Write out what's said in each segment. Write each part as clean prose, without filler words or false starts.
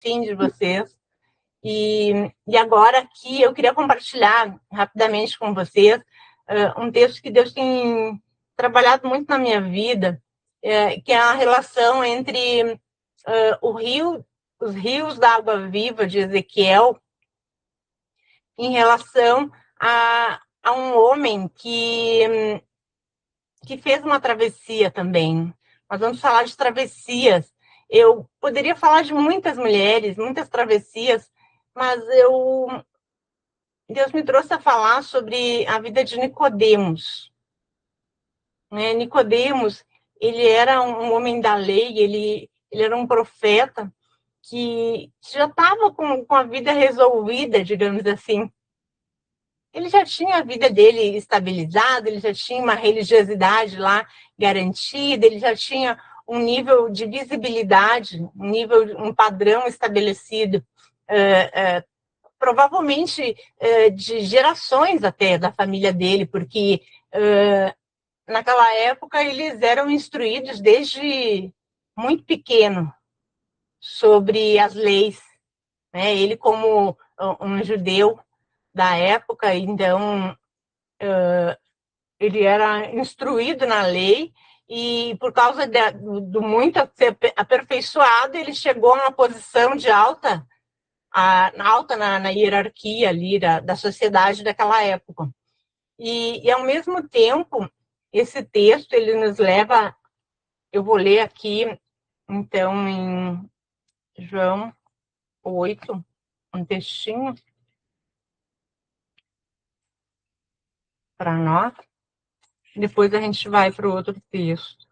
fim de vocês. E agora aqui eu queria compartilhar rapidamente com vocês um texto que Deus tem trabalhado muito na minha vida, que é a relação entre os rios da água viva de Ezequiel em relação a um homem que fez uma travessia também. Nós vamos falar de travessias. Eu poderia falar de muitas mulheres, muitas travessias, mas Deus me trouxe a falar sobre a vida de Nicodemos. Nicodemos, ele era um homem da lei, ele era um profeta que já estava com a vida resolvida, digamos assim. Ele já tinha a vida dele estabilizada, ele já tinha uma religiosidade lá garantida, ele já tinha um nível de visibilidade, um padrão estabelecido, provavelmente de gerações até da família dele, porque naquela época eles eram instruídos desde muito pequeno sobre as leis, né? Ele como um judeu da época, então ele era instruído na lei e por causa do muito ser aperfeiçoado, ele chegou a uma posição de alta na hierarquia ali da sociedade daquela época. E ao mesmo tempo, esse texto, ele nos leva, eu vou ler aqui, então, em João 8, um textinho para nós. Depois a gente vai para o outro texto.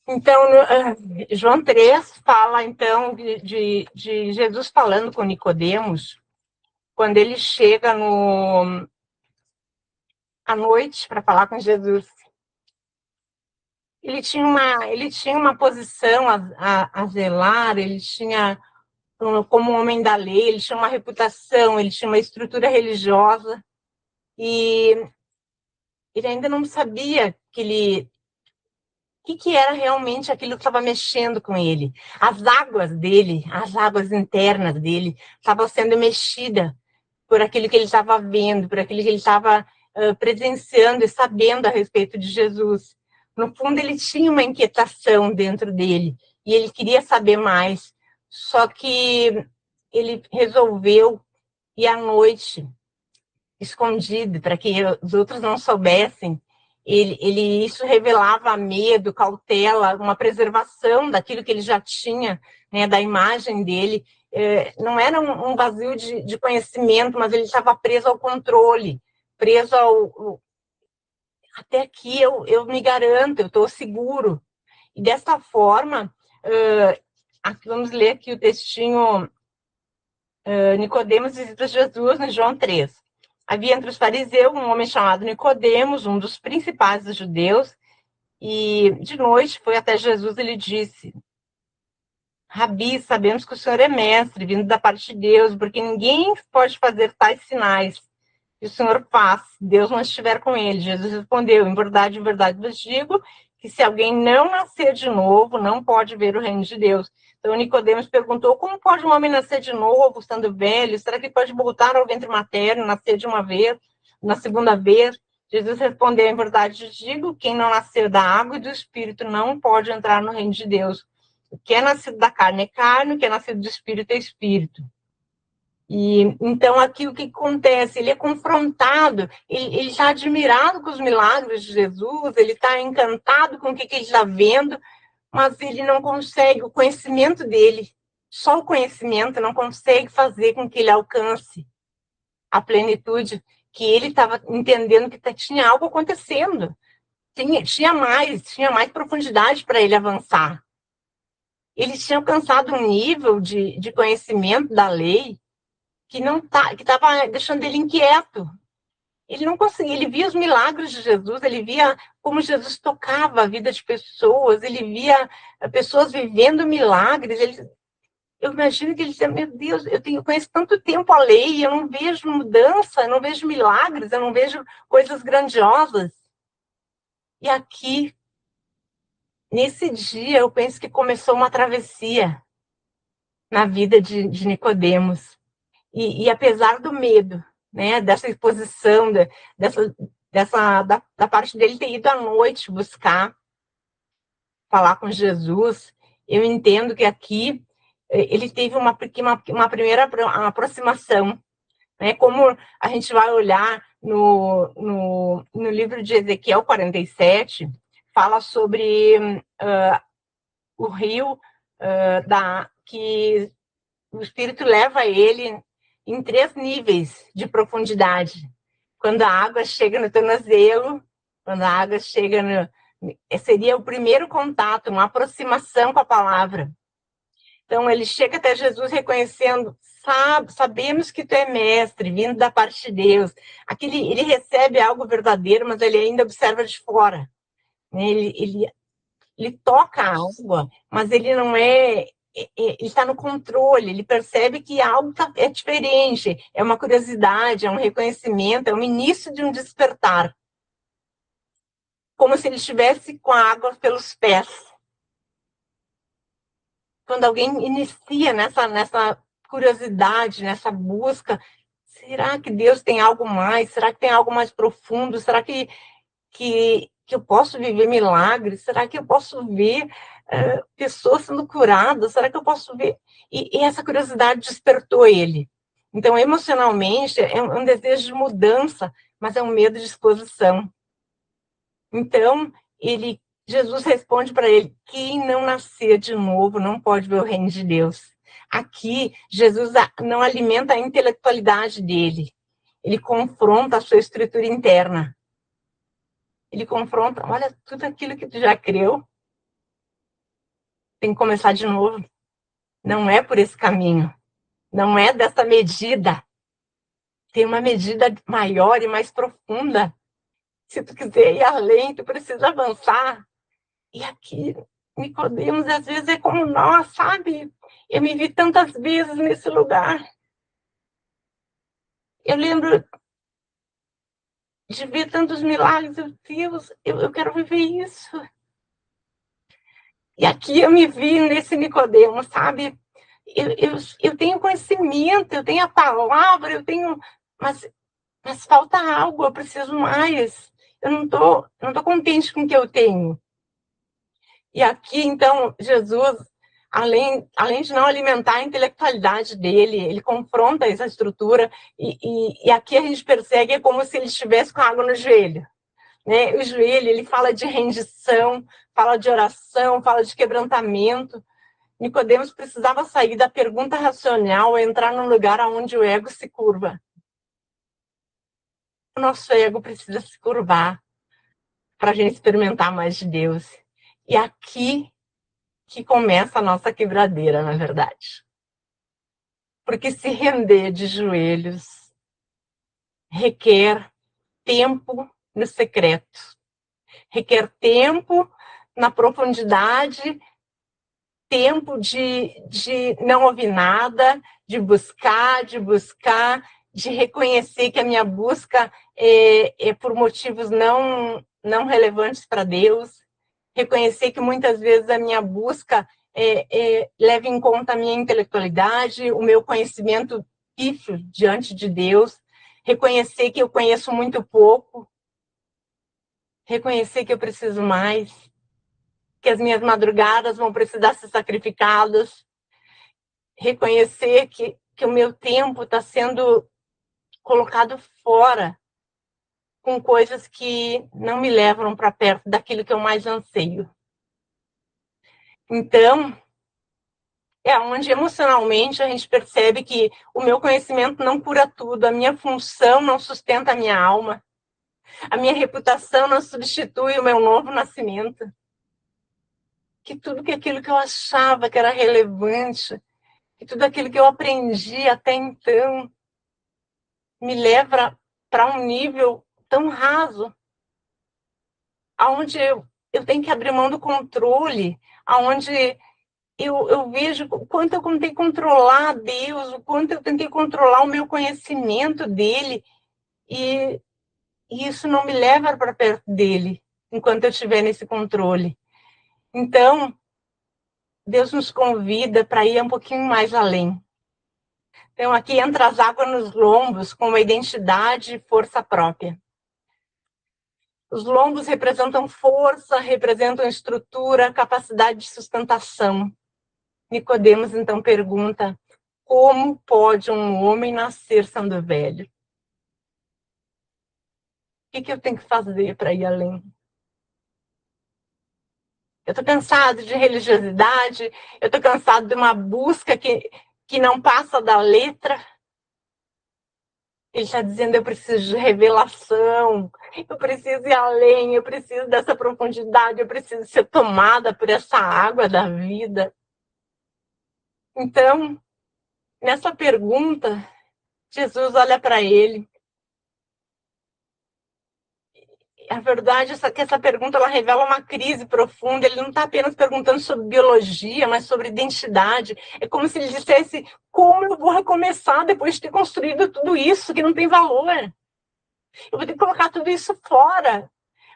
Então, João 3 fala, então, de Jesus falando com Nicodemos, quando ele chega à noite para falar com Jesus. Ele tinha uma posição a zelar, ele tinha, como homem da lei, ele tinha uma reputação, ele tinha uma estrutura religiosa, e ele ainda não sabia o que era realmente aquilo que estava mexendo com ele. As águas dele, as águas internas dele, estavam sendo mexidas por aquilo que ele estava vendo, por aquilo que ele estava presenciando e sabendo a respeito de Jesus. No fundo, ele tinha uma inquietação dentro dele e ele queria saber mais. Só que ele resolveu ir à noite, escondido, para que os outros não soubessem. Isso revelava medo, cautela, uma preservação daquilo que ele já tinha, né, da imagem dele. Não era um vazio de conhecimento, mas ele estava preso ao controle, preso até aqui eu me garanto, eu estou seguro. E dessa forma, aqui vamos ler aqui o textinho, Nicodemos visita Jesus em João 3. Havia entre os fariseus um homem chamado Nicodemos, um dos principais dos judeus, e de noite foi até Jesus e lhe disse: Rabi, sabemos que o Senhor é mestre, vindo da parte de Deus, porque ninguém pode fazer tais sinais que o Senhor faz, se Deus não estiver com ele. Jesus respondeu: em verdade vos digo, que se alguém não nascer de novo, não pode ver o reino de Deus. Então Nicodemos perguntou: como pode um homem nascer de novo, estando velho? Será que pode voltar ao ventre materno, nascer de uma vez, na segunda vez? Jesus respondeu: em verdade digo, quem não nascer da água e do Espírito não pode entrar no reino de Deus. O que é nascido da carne é carne, o que é nascido do Espírito é Espírito. E então aqui o que acontece? Ele é confrontado, ele está admirado com os milagres de Jesus, ele está encantado com o que ele está vendo, mas ele não consegue, o conhecimento dele, só o conhecimento não consegue fazer com que ele alcance a plenitude, que ele estava entendendo que tinha algo acontecendo, tinha mais profundidade para ele avançar. Ele tinha alcançado um nível de conhecimento da lei que estava deixando ele inquieto. Ele não conseguia, ele via os milagres de Jesus, ele via como Jesus tocava a vida de pessoas, ele via pessoas vivendo milagres, eu imagino que ele dizia, meu Deus, eu conheço tanto tempo a lei, eu não vejo mudança, eu não vejo milagres, eu não vejo coisas grandiosas. E aqui, nesse dia, eu penso que começou uma travessia na vida de Nicodemos. E apesar do medo, né, dessa exposição, da parte dele ter ido à noite buscar falar com Jesus, eu entendo que aqui ele teve uma primeira aproximação, né? Como a gente vai olhar no livro de Ezequiel 47, fala sobre o rio que o Espírito leva ele em 3 níveis de profundidade. Quando a água chega no tornozelo, quando a água chega seria o primeiro contato, uma aproximação com a palavra. Então, ele chega até Jesus reconhecendo, sabemos que tu é mestre, vindo da parte de Deus. Aqui ele recebe algo verdadeiro, mas ele ainda observa de fora. Ele toca a água, mas ele não é... Ele está no controle, ele percebe que algo é diferente, é uma curiosidade, é um reconhecimento, é um início de um despertar. Como se ele estivesse com a água pelos pés. Quando alguém inicia nessa curiosidade, nessa busca, será que Deus tem algo mais? Será que tem algo mais profundo? Será que eu posso viver milagres? Será que eu posso ver pessoas sendo curadas? Será que eu posso ver? E essa curiosidade despertou ele. Então, emocionalmente, é um desejo de mudança, mas é um medo de exposição. Então, Jesus responde para ele, quem não nascer de novo não pode ver o reino de Deus. Aqui, Jesus não alimenta a intelectualidade dele. Ele confronta a sua estrutura interna. Ele confronta, olha, tudo aquilo que tu já creu, tem que começar de novo. Não é por esse caminho. Não é dessa medida. Tem uma medida maior e mais profunda. Se tu quiser ir além, tu precisa avançar. E aqui, Nicodemos, às vezes é como nós, sabe? Eu me vi tantas vezes nesse lugar. Eu lembro de ver tantos milagres. Meu Deus, eu quero viver isso. E aqui eu me vi nesse Nicodemo, sabe? Eu tenho conhecimento, eu tenho a palavra, eu tenho... Mas falta algo, eu preciso mais. Eu não tô contente com o que eu tenho. E aqui, então, Jesus, além de não alimentar a intelectualidade dele, ele confronta essa estrutura, e aqui a gente persegue como se ele estivesse com água no joelho. Né? O joelho, ele fala de rendição, fala de oração, fala de quebrantamento. Nicodemos precisava sair da pergunta racional e entrar num lugar onde o ego se curva. O nosso ego precisa se curvar para a gente experimentar mais de Deus. E aqui que começa a nossa quebradeira, na verdade. Porque se render de joelhos requer tempo no secreto, requer tempo na profundidade, tempo de não ouvir nada, de buscar, de reconhecer que a minha busca é por motivos não relevantes para Deus, reconhecer que muitas vezes a minha busca leva em conta a minha intelectualidade, o meu conhecimento pífio diante de Deus, reconhecer que eu conheço muito pouco, reconhecer que eu preciso mais, que as minhas madrugadas vão precisar ser sacrificadas, reconhecer que o meu tempo está sendo colocado fora com coisas que não me levam para perto daquilo que eu mais anseio. Então, é onde emocionalmente a gente percebe que o meu conhecimento não cura tudo, a minha função não sustenta a minha alma, a minha reputação não substitui o meu novo nascimento. Que tudo aquilo que eu achava que era relevante, que tudo aquilo que eu aprendi até então, me leva para um nível tão raso, aonde eu tenho que abrir mão do controle, aonde eu vejo o quanto eu tentei controlar Deus, o quanto eu tentei controlar o meu conhecimento dele, e isso não me leva para perto dele, enquanto eu estiver nesse controle. Então, Deus nos convida para ir um pouquinho mais além. Então, aqui entra as águas nos lombos com uma identidade e força própria. Os lombos representam força, representam estrutura, capacidade de sustentação. Nicodemos, então, pergunta: como pode um homem nascer sendo velho? O que eu tenho que fazer para ir além? Eu estou cansado de religiosidade, eu estou cansado de uma busca que não passa da letra. Ele está dizendo: eu preciso de revelação, eu preciso ir além, eu preciso dessa profundidade, eu preciso ser tomada por essa água da vida. Então, nessa pergunta, Jesus olha para ele. A verdade é que essa pergunta ela revela uma crise profunda. Ele não está apenas perguntando sobre biologia, mas sobre identidade. É como se ele dissesse: como eu vou recomeçar depois de ter construído tudo isso que não tem valor? Eu vou ter que colocar tudo isso fora.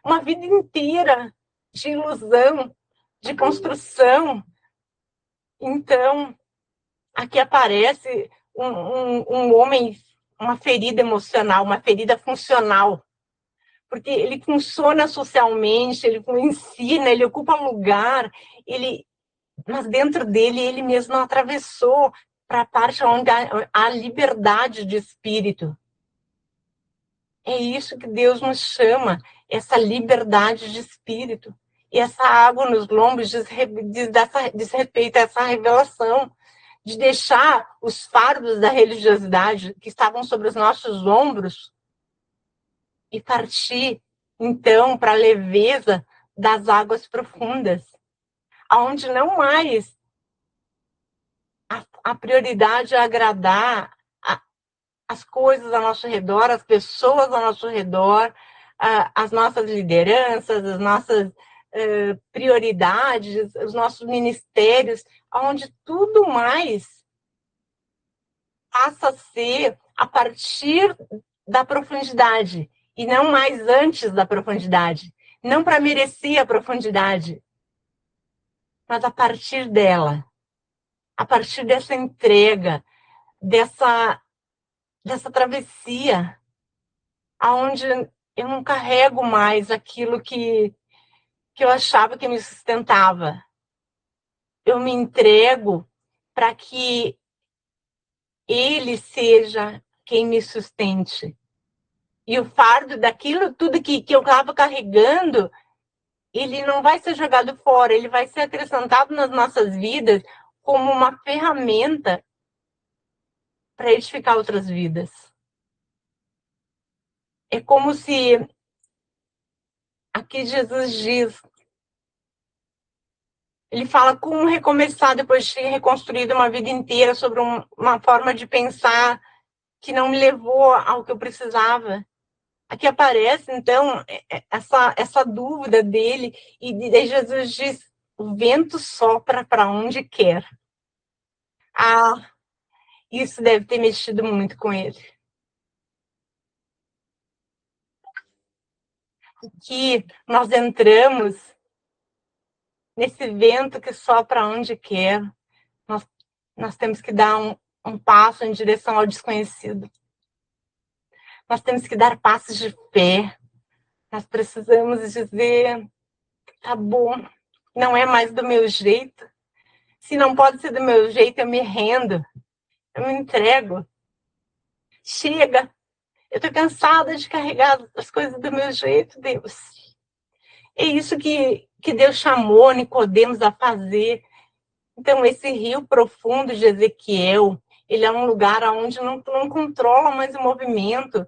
Uma vida inteira de ilusão, de construção. Então, aqui aparece um homem, uma ferida emocional, uma ferida funcional. Porque ele funciona socialmente, ele ensina, ele ocupa lugar, mas dentro dele ele mesmo não atravessou para a parte onde há liberdade de espírito. É isso que Deus nos chama, essa liberdade de espírito. E essa água nos lombos diz respeito a essa revelação, de deixar os fardos da religiosidade que estavam sobre os nossos ombros e partir, então, para a leveza das águas profundas, onde não mais a prioridade é agradar as coisas ao nosso redor, as pessoas ao nosso redor, as nossas lideranças, as nossas prioridades, os nossos ministérios, onde tudo mais passa a ser a partir da profundidade e não mais antes da profundidade. Não para merecer a profundidade, mas a partir dela, a partir dessa entrega, dessa travessia, aonde eu não carrego mais aquilo que eu achava que me sustentava. Eu me entrego para que ele seja quem me sustente. E o fardo daquilo tudo que eu estava carregando, ele não vai ser jogado fora, ele vai ser acrescentado nas nossas vidas como uma ferramenta para edificar outras vidas. É como se aqui Jesus diz, ele fala como recomeçar depois de ter reconstruído uma vida inteira sobre uma forma de pensar que não me levou ao que eu precisava. Aqui aparece, então, essa dúvida dele, e daí Jesus diz: o vento sopra para onde quer. Ah, isso deve ter mexido muito com ele. Que nós entramos nesse vento que sopra onde quer. Nós temos que dar um passo em direção ao desconhecido. Nós temos que dar passos de fé. Nós precisamos dizer: tá bom, não é mais do meu jeito. Se não pode ser do meu jeito, eu me rendo. Eu me entrego. Chega. Eu estou cansada de carregar as coisas do meu jeito, Deus. É isso que Deus chamou Nicodemos a fazer. Então, esse rio profundo de Ezequiel, ele é um lugar onde não controla mais o movimento.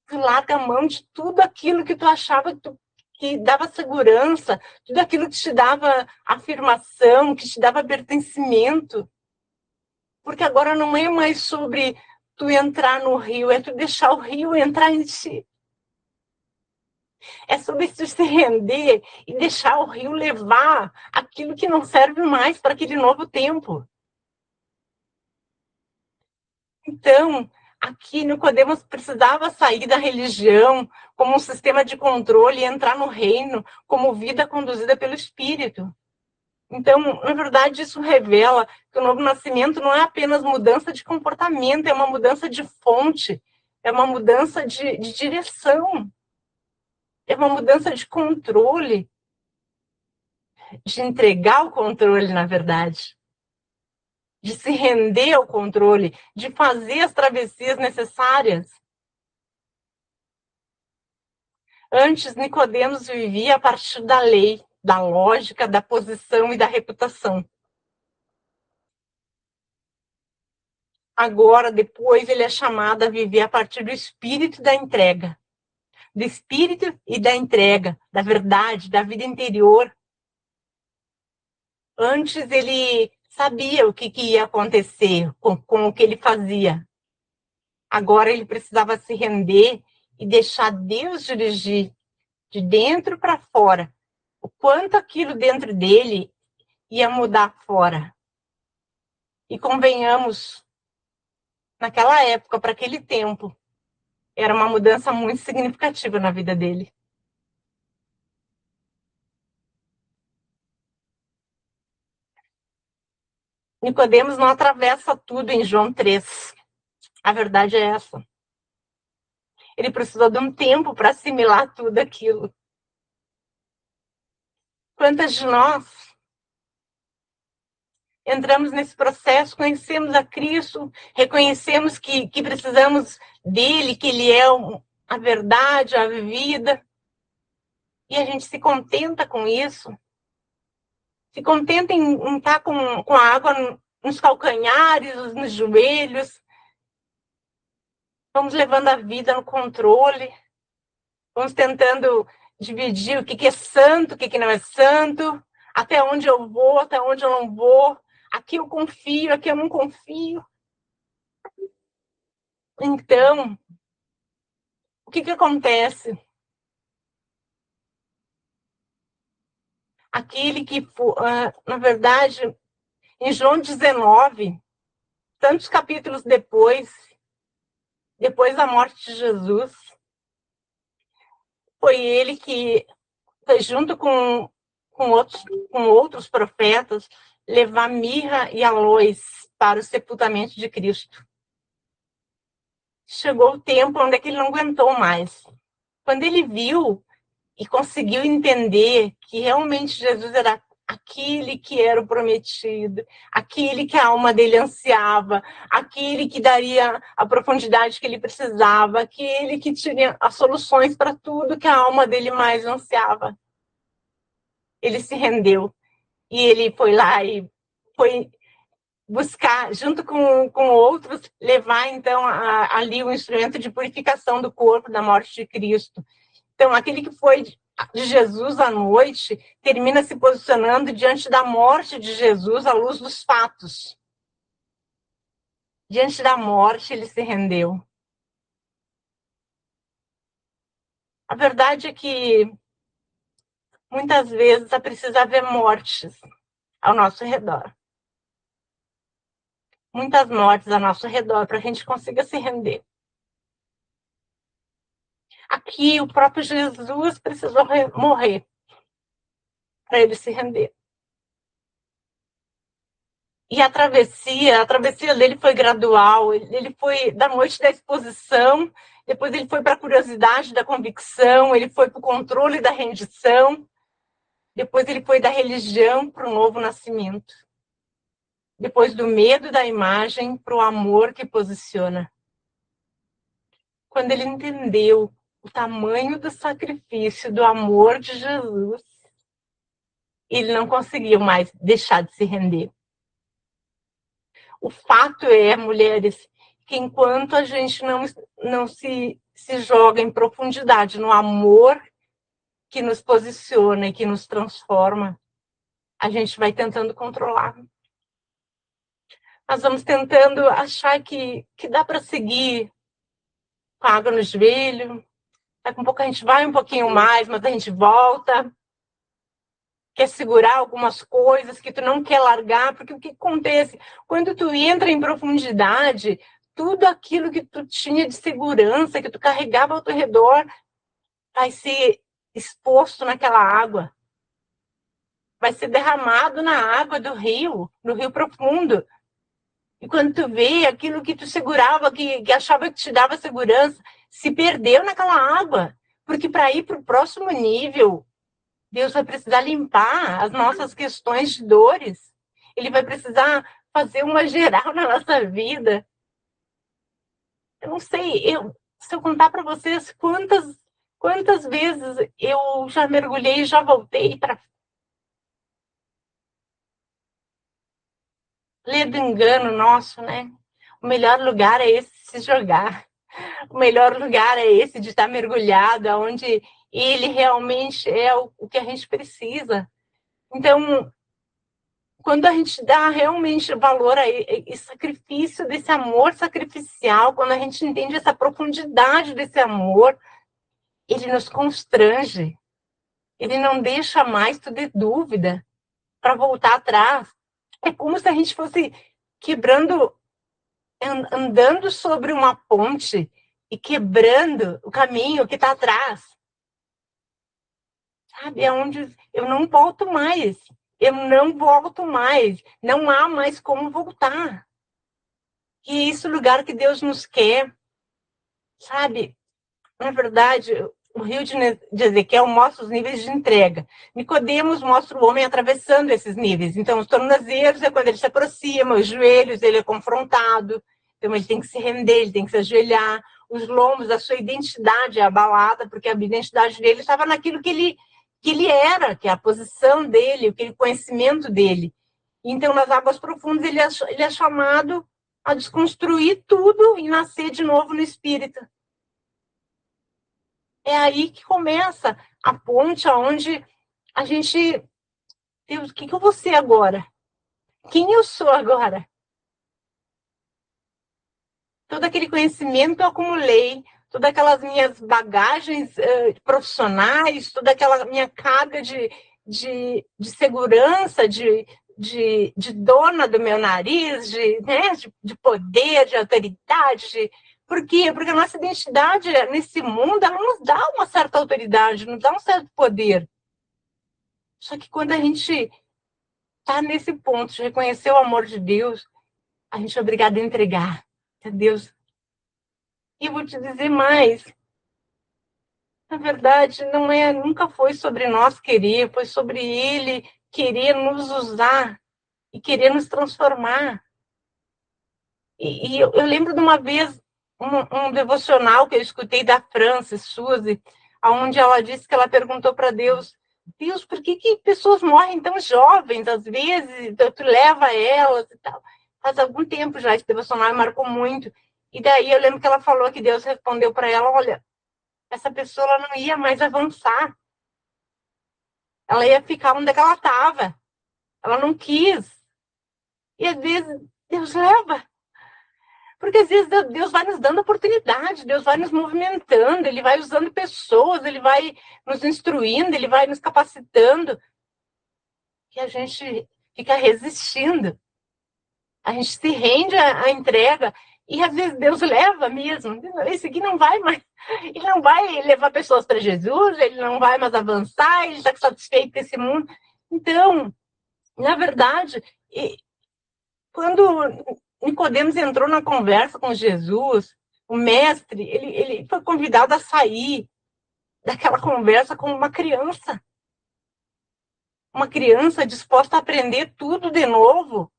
Tu larga a mão de tudo aquilo que tu achava que dava segurança, tudo aquilo que te dava afirmação, que te dava pertencimento. Porque agora não é mais sobre tu entrar no rio, é tu deixar o rio entrar em ti. É sobre se render e deixar o rio levar aquilo que não serve mais para aquele novo tempo. Então, aqui Nicodemos precisava sair da religião como um sistema de controle e entrar no reino como vida conduzida pelo Espírito. Então, na verdade, isso revela que o novo nascimento não é apenas mudança de comportamento, é uma mudança de fonte, é uma mudança de direção, é uma mudança de controle, de entregar o controle, na verdade, de se render ao controle, de fazer as travessias necessárias. Antes, Nicodemos vivia a partir da lei, da lógica, da posição e da reputação. Agora, depois, ele é chamado a viver a partir do espírito da entrega. Do espírito e da entrega, da verdade, da vida interior. Antes, ele sabia o que ia acontecer com o que ele fazia. Agora, ele precisava se render e deixar Deus dirigir de dentro para fora. O quanto aquilo dentro dele ia mudar fora. E convenhamos, naquela época, para aquele tempo, era uma mudança muito significativa na vida dele. Nicodemos não atravessa tudo em João 3. A verdade é essa. Ele precisou de um tempo para assimilar tudo aquilo. Quantas de nós entramos nesse processo, conhecemos a Cristo, reconhecemos que precisamos dele, que ele é a verdade, a vida, e a gente se contenta com isso, se contenta em estar com a água nos calcanhares, nos joelhos, vamos levando a vida no controle, vamos tentando dividir o que é santo, o que não é santo, até onde eu vou, até onde eu não vou, aqui eu confio, aqui eu não confio. Então, o que acontece? Aquele que, na verdade, em João 19, tantos capítulos depois da morte de Jesus, foi ele que foi junto com outros profetas, levar mirra e aloes para o sepultamento de Cristo. Chegou o tempo onde ele não aguentou mais. Quando ele viu e conseguiu entender que realmente Jesus era aquele que era o prometido, aquele que a alma dele ansiava, aquele que daria a profundidade que ele precisava, aquele que tinha as soluções para tudo que a alma dele mais ansiava. Ele se rendeu e ele foi lá e foi buscar, junto com outros, levar, então, ali o instrumento de purificação do corpo da morte de Cristo. Então, aquele que foi de Jesus à noite, termina se posicionando diante da morte de Jesus à luz dos fatos. Diante da morte, ele se rendeu. A verdade é que, muitas vezes, é preciso haver mortes ao nosso redor. Muitas mortes ao nosso redor para a gente consiga se render. Aqui, o próprio Jesus precisou morrer para ele se render. E a travessia dele foi gradual, ele foi da noite da exposição, depois ele foi para a curiosidade da convicção, ele foi para o controle da rendição, depois ele foi da religião para o novo nascimento. Depois do medo da imagem para o amor que posiciona. Quando ele entendeu o tamanho do sacrifício, do amor de Jesus, ele não conseguiu mais deixar de se render. O fato é, mulheres, que enquanto a gente não se joga em profundidade no amor que nos posiciona e que nos transforma, a gente vai tentando controlar. Nós vamos tentando achar que dá para seguir com a água no joelho, Daqui a pouco a gente vai um pouquinho mais, mas a gente volta. Quer segurar algumas coisas que tu não quer largar, porque o que acontece? Quando tu entra em profundidade, tudo aquilo que tu tinha de segurança, que tu carregava ao teu redor, vai ser exposto naquela água. Vai ser derramado na água do rio, no rio profundo. E quando tu vê aquilo que tu segurava, que achava que te dava segurança, se perdeu naquela água. Porque para ir para o próximo nível, Deus vai precisar limpar as nossas questões de dores. Ele vai precisar fazer uma geral na nossa vida. Eu não sei, se eu contar para vocês quantas vezes eu já mergulhei e já voltei para ler do engano nosso, né? O melhor lugar é esse se jogar. O melhor lugar é esse de estar mergulhado, onde ele realmente é o que a gente precisa. Então, quando a gente dá realmente valor a esse sacrifício, desse amor sacrificial, quando a gente entende essa profundidade desse amor, ele nos constrange, ele não deixa mais tu ter dúvida para voltar atrás. É como se a gente fosse quebrando, andando sobre uma ponte e quebrando o caminho que está atrás. Sabe, é onde eu não volto mais. Eu não volto mais. Não há mais como voltar. E esse lugar que Deus nos quer, sabe? Na verdade, o rio de Ezequiel mostra os níveis de entrega. Nicodemos mostra o homem atravessando esses níveis. Então, os tornozelos é quando ele se aproxima, os joelhos, ele é confrontado. Então, ele tem que se render, ele tem que se ajoelhar. Os lombos, a sua identidade é abalada, porque a identidade dele estava naquilo que ele era, que é a posição dele, aquele conhecimento dele. Então, nas águas profundas, ele é chamado a desconstruir tudo e nascer de novo no espírito. É aí que começa a ponte onde a gente... Deus, o que eu vou ser agora? Quem eu sou agora? Todo aquele conhecimento que eu acumulei, todas aquelas minhas bagagens profissionais, toda aquela minha carga de segurança, de dona do meu nariz, né, de poder, de autoridade. Por quê? Porque a nossa identidade nesse mundo, ela nos dá uma certa autoridade, nos dá um certo poder. Só que quando a gente está nesse ponto de reconhecer o amor de Deus, a gente é obrigado a entregar a Deus. E vou te dizer mais, na verdade, nunca foi sobre nós querer, foi sobre Ele querer nos usar e querer nos transformar. E eu lembro de uma vez, um devocional que eu escutei da Frances Suzy, onde ela disse que ela perguntou para Deus, Deus, por que pessoas morrem tão jovens, às vezes, tu leva elas e tal. Faz algum tempo já, esse devocional marcou muito. E daí eu lembro que ela falou que Deus respondeu para ela, olha, essa pessoa ela não ia mais avançar. Ela ia ficar onde ela estava. Ela não quis. E às vezes Deus leva. Porque às vezes Deus vai nos dando oportunidade, Deus vai nos movimentando, Ele vai usando pessoas, Ele vai nos instruindo, Ele vai nos capacitando. E a gente fica resistindo. A gente se rende à entrega. E às vezes Deus leva mesmo. Esse aqui não vai mais. Ele não vai levar pessoas para Jesus, ele não vai mais avançar, ele está satisfeito com esse mundo. Então, na verdade, quando Nicodemos entrou na conversa com Jesus, o mestre, ele foi convidado a sair daquela conversa como uma criança disposta a aprender tudo novo,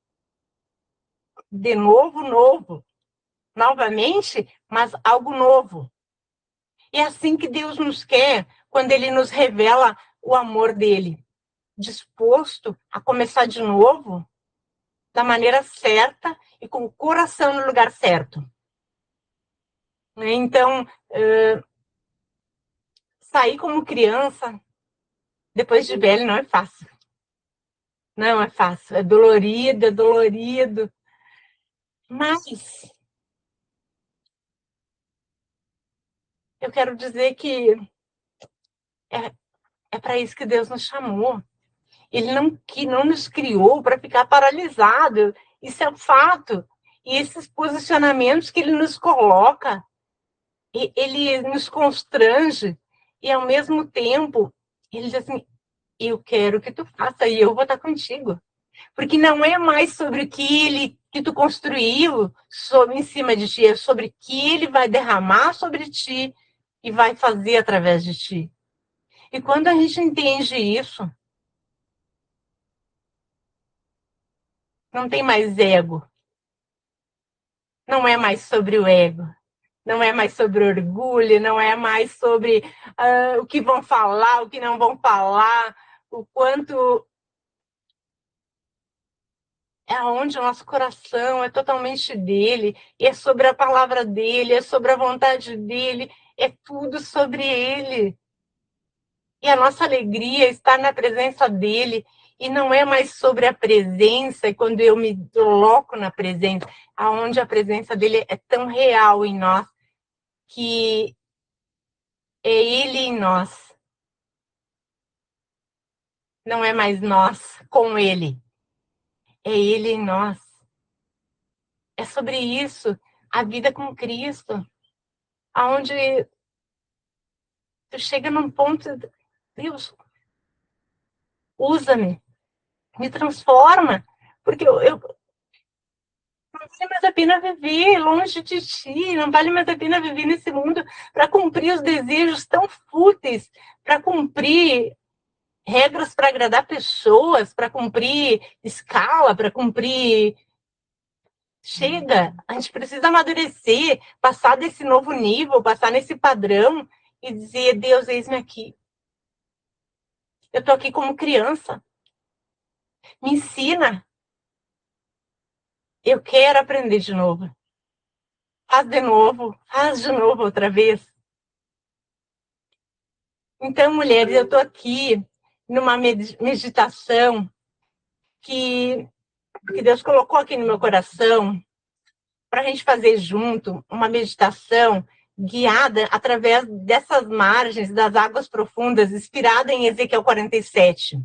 novamente, mas algo novo. E é assim que Deus nos quer quando Ele nos revela o amor dele, disposto a começar de novo, da maneira certa e com o coração no lugar certo. Então, sair como criança, depois de velho, não é fácil. Não é fácil. É dolorido, é dolorido. Mas Eu quero dizer que é para isso que Deus nos chamou. Ele não nos criou para ficar paralisado. Isso é um fato. E esses posicionamentos que ele nos coloca, ele nos constrange. E, ao mesmo tempo, ele diz assim, eu quero que tu faça e eu vou estar contigo. Porque não é mais sobre o que tu construiu em cima de ti, é sobre o que ele vai derramar sobre ti e vai fazer através de ti. E quando a gente entende isso, não tem mais ego. Não é mais sobre o ego. Não é mais sobre orgulho, não é mais sobre o que vão falar, o que não vão falar, o quanto é onde o nosso coração é totalmente dele, é sobre a palavra dele, é sobre a vontade dele, é tudo sobre ele. E a nossa alegria está na presença dele, e não é mais sobre a presença, e quando eu me coloco na presença, aonde a presença dele é tão real em nós, que é ele em nós, não é mais nós com ele, é ele em nós. É sobre isso, a vida com Cristo, aonde tu chega num ponto, Deus, usa-me, me transforma, porque eu não vale mais a pena viver longe de ti, não vale mais a pena viver nesse mundo para cumprir os desejos tão fúteis, para cumprir regras para agradar pessoas, para cumprir escala, para cumprir. Chega, a gente precisa amadurecer, passar desse novo nível, passar nesse padrão e dizer, Deus, eis-me aqui. Eu estou aqui como criança. Me ensina. Eu quero aprender de novo. Faz de novo outra vez. Então, mulheres, eu estou aqui numa meditação que Deus colocou aqui no meu coração para a gente fazer junto uma meditação guiada através dessas margens das águas profundas, inspirada em Ezequiel 47.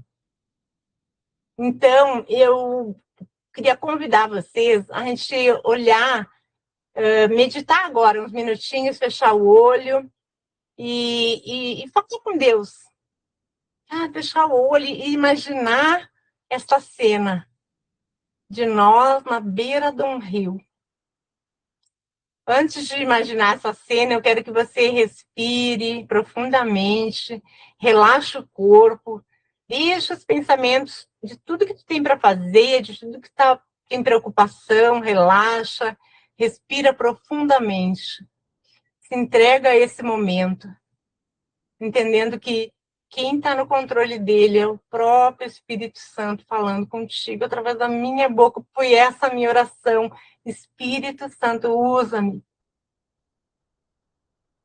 Então, eu queria convidar vocês a gente olhar, meditar agora uns minutinhos, fechar o olho e falar com Deus. Fechar o olho e imaginar essa cena de nós na beira de um rio. Antes de imaginar essa cena, eu quero que você respire profundamente, relaxe o corpo, deixe os pensamentos de tudo que tu tem para fazer, de tudo que está em preocupação, relaxa, respira profundamente, se entrega a esse momento, entendendo que quem está no controle dele é o próprio Espírito Santo falando contigo através da minha boca. Foi essa a minha oração. Espírito Santo, usa-me.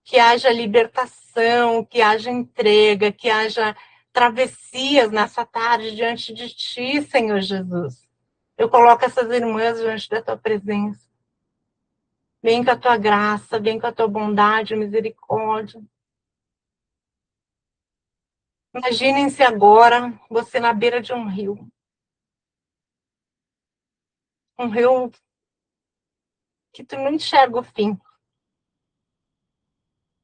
Que haja libertação, que haja entrega, que haja travessias nessa tarde diante de ti, Senhor Jesus. Eu coloco essas irmãs diante da tua presença. Vem com a tua graça, vem com a tua bondade, misericórdia. Imaginem-se agora você na beira de um rio. Um rio que tu não enxerga o fim.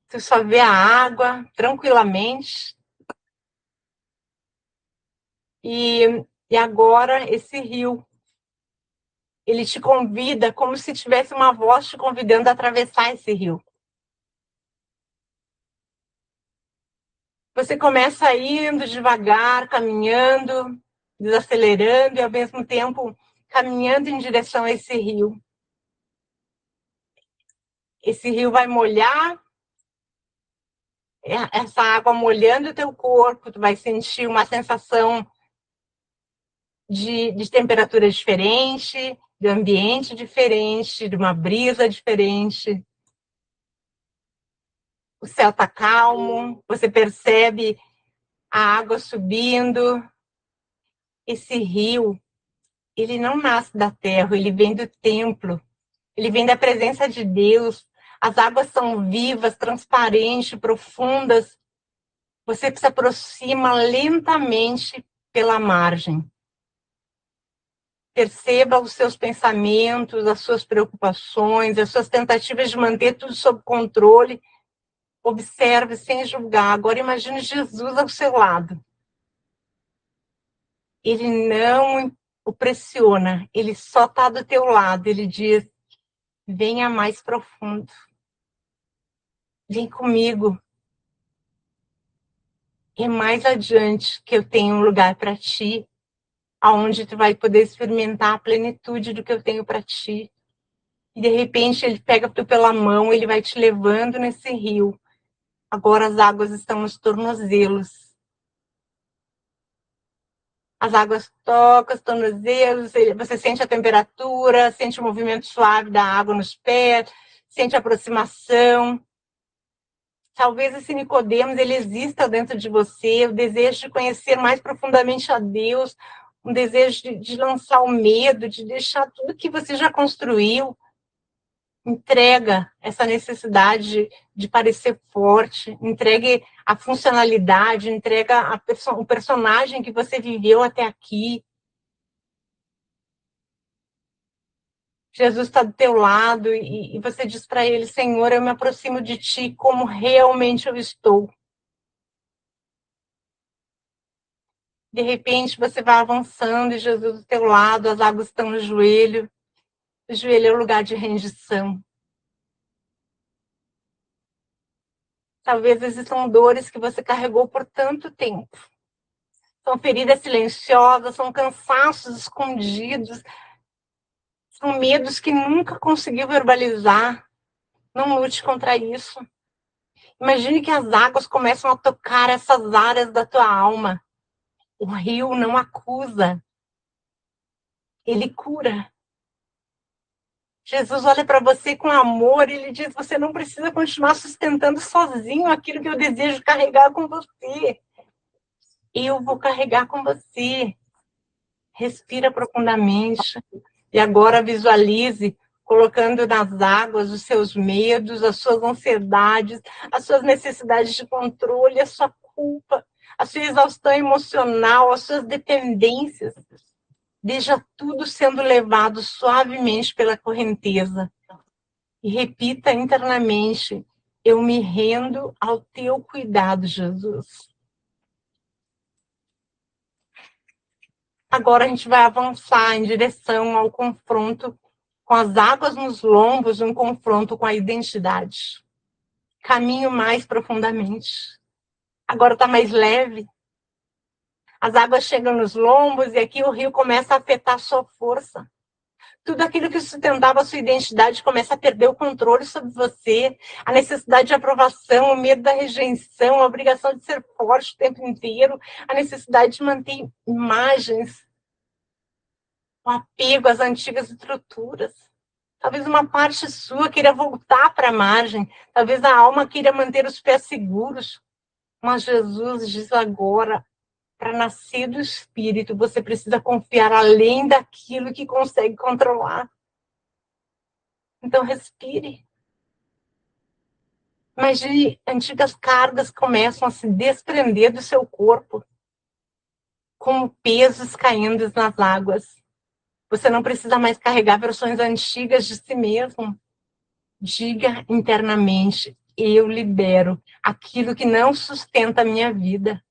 Tu só vê a água tranquilamente. E agora esse rio, ele te convida como se tivesse uma voz te convidando a atravessar esse rio. Você começa indo devagar, caminhando, desacelerando e, ao mesmo tempo, caminhando em direção a esse rio. Esse rio vai molhar, essa água molhando o teu corpo, tu vai sentir uma sensação de temperatura diferente, de ambiente diferente, de uma brisa diferente. O céu está calmo, você percebe a água subindo. Esse rio, ele não nasce da terra, ele vem do templo, ele vem da presença de Deus, As águas são vivas, transparentes, profundas. Você se aproxima lentamente pela margem. Perceba os seus pensamentos, as suas preocupações, as suas tentativas de manter tudo sob controle. Observe sem julgar. Agora imagine Jesus ao seu lado. Ele não o pressiona, ele só está do teu lado. Ele diz, venha mais profundo. Vem comigo. É mais adiante que eu tenho um lugar para ti, aonde tu vai poder experimentar a plenitude do que eu tenho para ti. E de repente ele pega tu pela mão, ele vai te levando nesse rio. Agora as águas estão nos tornozelos. As águas tocam os tornozelos, você sente a temperatura, sente o movimento suave da água nos pés, sente a aproximação. Talvez esse Nicodemos, ele exista dentro de você, o desejo de conhecer mais profundamente a Deus, um desejo de lançar o medo, de deixar tudo que você já construiu. Entrega essa necessidade de parecer forte, entregue a funcionalidade, entrega o personagem que você viveu até aqui. Jesus está do teu lado e você diz para ele, Senhor, eu me aproximo de ti como realmente eu estou. De repente você vai avançando e Jesus do teu lado, as águas estão no joelho. O joelho é o lugar de rendição. Talvez existam dores que você carregou por tanto tempo. São feridas silenciosas, são cansaços escondidos, são medos que nunca conseguiu verbalizar. Não lute contra isso. Imagine que as águas começam a tocar essas áreas da tua alma. O rio não acusa, ele cura. Jesus olha para você com amor e ele diz, você não precisa continuar sustentando sozinho aquilo que eu desejo carregar com você. Eu vou carregar com você. Respira profundamente. E agora visualize colocando nas águas os seus medos, as suas ansiedades, as suas necessidades de controle, a sua culpa, a sua exaustão emocional, as suas dependências. Veja tudo sendo levado suavemente pela correnteza. E repita internamente, eu me rendo ao teu cuidado, Jesus. Agora a gente vai avançar em direção ao confronto com as águas nos lombos, um confronto com a identidade. Caminho mais profundamente. Agora está mais leve. As águas chegam nos lombos e aqui o rio começa a afetar a sua força. Tudo aquilo que sustentava a sua identidade começa a perder o controle sobre você. A necessidade de aprovação, o medo da rejeição, a obrigação de ser forte o tempo inteiro, a necessidade de manter imagens, o apego às antigas estruturas. Talvez uma parte sua queira voltar para a margem. Talvez a alma queira manter os pés seguros. Mas Jesus diz agora, para nascer do Espírito, você precisa confiar além daquilo que consegue controlar. Então, respire. Imagine antigas cargas começam a se desprender do seu corpo, como pesos caindo nas águas. Você não precisa mais carregar versões antigas de si mesmo. Diga internamente, eu libero aquilo que não sustenta a minha vida.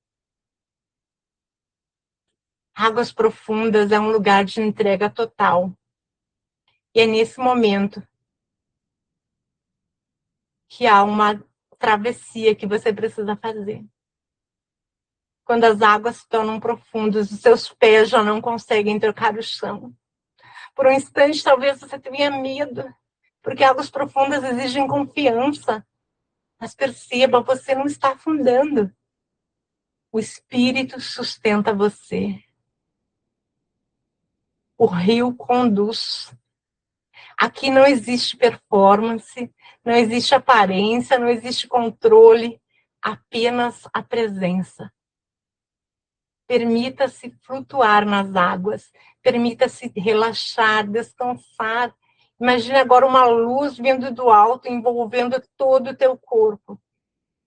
Águas profundas é um lugar de entrega total. E é nesse momento que há uma travessia que você precisa fazer. Quando as águas se tornam profundas, os seus pés já não conseguem trocar o chão. Por um instante, talvez você tenha medo, porque águas profundas exigem confiança. Mas perceba, você não está afundando. O Espírito sustenta você. O rio conduz. Aqui não existe performance, não existe aparência, não existe controle, apenas a presença. Permita-se flutuar nas águas, permita-se relaxar, descansar Imagine agora uma luz vindo do alto, envolvendo todo o teu corpo.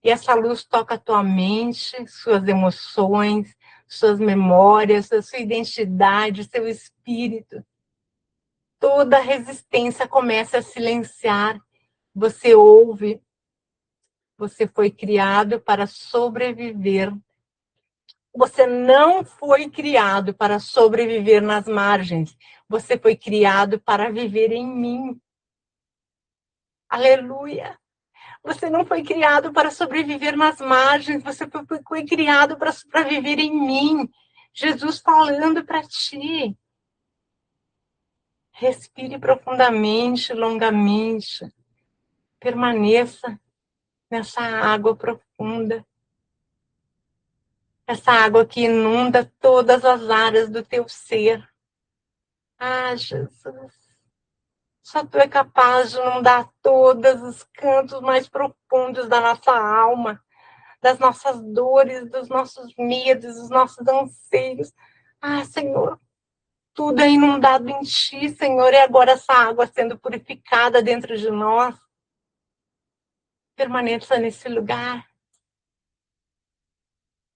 E essa luz toca a tua mente, suas emoções, suas memórias, a sua identidade, o seu espírito. Toda a resistência começa a silenciar. Você ouve. Você foi criado para sobreviver. Você não foi criado para sobreviver nas margens. Você foi criado para viver em mim. Aleluia! Você não foi criado para sobreviver nas margens. Você foi criado para viver em mim. Jesus falando para ti. Respire profundamente, longamente. Permaneça nessa água profunda. Essa água que inunda todas as áreas do teu ser. Ah, Jesus, só tu é capaz de inundar todos os cantos mais profundos da nossa alma, das nossas dores, dos nossos medos, dos nossos anseios. Ah, Senhor, tudo é inundado em ti, Senhor, e agora essa água sendo purificada dentro de nós. Permaneça nesse lugar.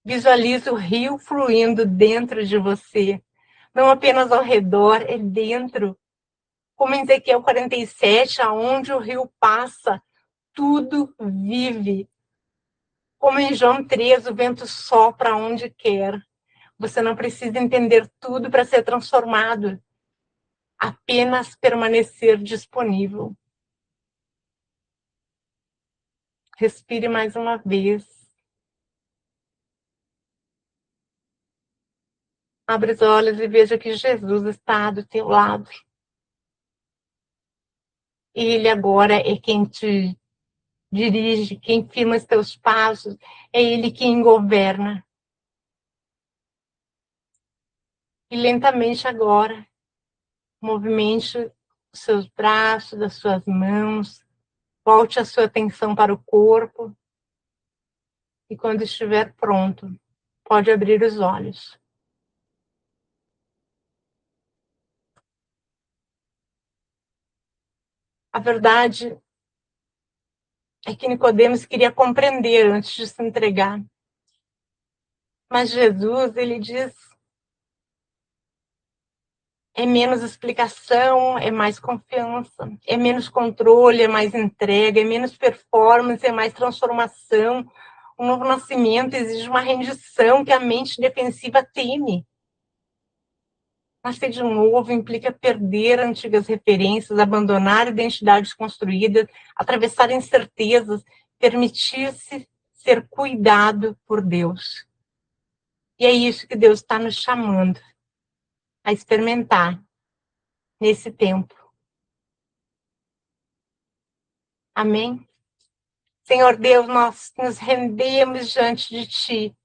Visualize o rio fluindo dentro de você. Não apenas ao redor, é dentro. Como em Ezequiel 47, aonde o rio passa, tudo vive. Como em João 3, o vento sopra onde quer. Você não precisa entender tudo para ser transformado. Apenas permanecer disponível. Respire mais uma vez. Abre os olhos e veja que Jesus está do teu lado. Ele agora é quem te dirige, quem firma os teus passos. É Ele quem governa. E lentamente agora, movimente os seus braços, as suas mãos. Volte a sua atenção para o corpo. E quando estiver pronto, pode abrir os olhos. A verdade é que Nicodemos queria compreender antes de se entregar. Mas Jesus, ele diz, é menos explicação, é mais confiança, é menos controle, é mais entrega, é menos performance, é mais transformação. Um novo nascimento exige uma rendição que a mente defensiva teme. Nascer de novo implica perder antigas referências, abandonar identidades construídas, atravessar incertezas, permitir-se ser cuidado por Deus. E é isso que Deus está nos chamando a experimentar nesse tempo. Amém? Senhor Deus, nós nos rendemos diante de Ti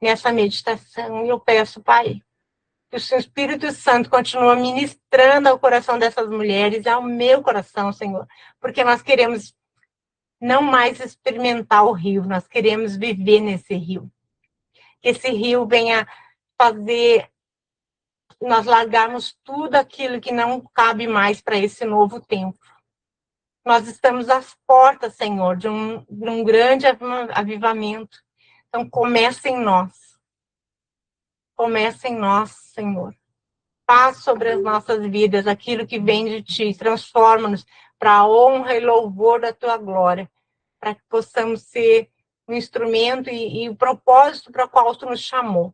nessa meditação. E eu peço, Pai, que o seu Espírito Santo continue ministrando ao coração dessas mulheres e ao meu coração, Senhor, porque nós queremos não mais experimentar o rio, nós queremos viver nesse rio. Que esse rio venha fazer nós largarmos tudo aquilo que não cabe mais para esse novo tempo. Nós estamos às portas, Senhor, de um grande avivamento. Então, comece em nós. Comece em nós, Senhor. Faz sobre as nossas vidas aquilo que vem de Ti. Transforma-nos para a honra e louvor da Tua glória. Para que possamos ser um instrumento e o propósito para o qual Tu nos chamou.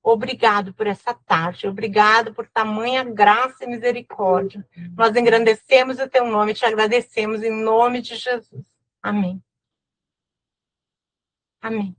Obrigado por essa tarde. Obrigado por tamanha graça e misericórdia. Nós engrandecemos o Teu nome e Te agradecemos em nome de Jesus. Amém. Amém.